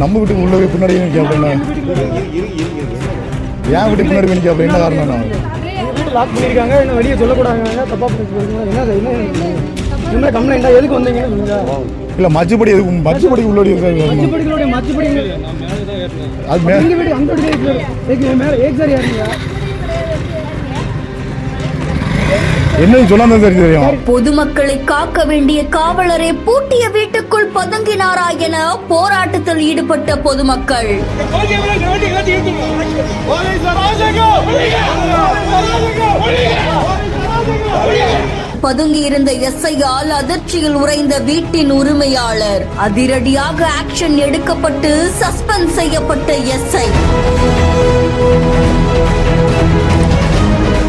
நம்ம வீட்டுக்கு உள்ள பின்னாடி அப்படின்னா ஏன் வீட்டுக்கு பின்னாடி நிற்க அப்படி என்ன காரணம்? லாக் பண்ணியிருக்காங்க, என்ன வெளியே சொல்லக்கூடாங்க, தப்பா என்ன கம்ப்ளைண்டா எதுக்கு வந்தீங்கன்னு சொல்லுங்க. இல்ல மச்சுப்படி எதுக்கு மச்சுப்படி உள்ளோடி இருக்காங்க? மச்சுப்படி அது மேல அந்த மேல ஏக் யாருங்க என்ன சொல்லாம தெரியும். பொதுமக்களை காக்க வேண்டிய காவலரை பூட்டிய வீட்டுக்குள் பதுங்கினாரா என போராட்டத்தில் ஈடுபட்ட பொதுமக்கள். பதுங்கி இருந்த எஸ்ஐயால் அதிர்ச்சியில் உறைந்த வீட்டின் உரிமையாளர். அதிரடியாக ஆக்ஷன் எடுக்கப்பட்டு சஸ்பெண்ட் செய்யப்பட்ட எஸ்ஐ.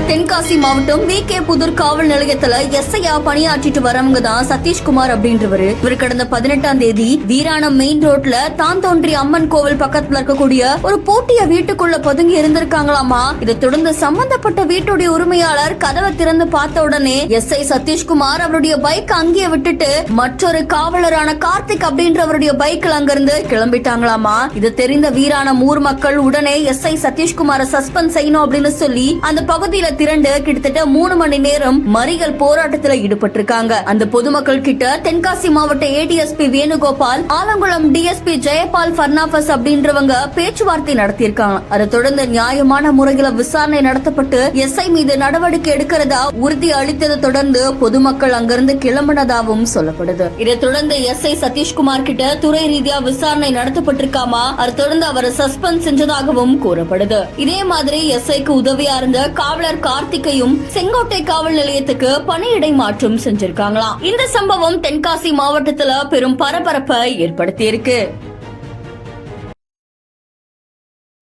தென்காசி மாவட்டம் VK புதூர் காவல் நிலையத்துல எஸ்ஐயா பணியாற்றிட்டு வரவங்க தான் சதீஷ்குமார் அப்படின்றவரு. இவர் கடந்த 18ஆம் தேதி வீராணம் மெயின் ரோட்ல தான் தோன்றி அம்மன் கோவில் பக்கத்துல இருக்கக்கூடிய ஒரு பூட்டிய வீட்டுக்குள்ள பதுங்கி இருந்திருக்காங்களாமா. இதை தொடர்ந்து சம்பந்தப்பட்ட வீட்டுடைய உரிமையாளர் கதவை திறந்து பார்த்த உடனே எஸ்ஐ சதீஷ்குமார் அவருடைய பைக் அங்கேயே விட்டுட்டு மற்றொரு காவலரான கார்த்திக் அப்படின்றவருடைய பைக்ல அங்கிருந்து கிளம்பிட்டாங்களாமா. இது தெரிந்த வீராணம் ஊர் மக்கள் உடனே எஸ்ஐ சதீஷ்குமாரை சஸ்பெண்ட் செய்யணும் அப்படின்னு சொல்லி அந்த பகுதியில திரண்டு கிட்டத்தட்ட 3 மணி நேரம் மறியல் போராட்டத்தில் ஈடுபட்டிருக்காங்க. அந்த பொதுமக்கள் கிட்ட தென்காசி மாவட்ட ADSP வேணுகோபால், ஆலங்குளம் DSP ஜெயபால் பர்னாபஸ் அப்படின்றவங்க பேச்சுவார்த்தை நடத்தியிருக்காங்க. அதை தொடர்ந்து நியாயமான முறையில விசாரணை நடத்தப்பட்டு எஸ்ஐ மீது நடவடிக்கை எடுக்கிறதா உறுதி அளித்ததை தொடர்ந்து பொதுமக்கள் அங்கிருந்து கிளம்பினதாகவும் சொல்லப்படுது. இதை தொடர்ந்து எஸ்ஐ சதீஷ்குமார் கிட்ட துறை ரீதியா விசாரணை நடத்தப்பட்டிருக்காமா. அதை தொடர்ந்து அவரை சஸ்பெண்ட் செஞ்சதாகவும் கூறப்படுது. இதே மாதிரி எஸ்ஐக்கு உதவியா இருந்த காவலர் கார்த்திகையும் செங்கோட்டை காவல் நிலையத்துக்கு பணியிடை மாற்றம் செஞ்சிருக்காங்களாம். இந்த சம்பவம் தென்காசி மாவட்டத்துல பெரும் பரபரப்பை ஏற்படுத்தியிருக்கு.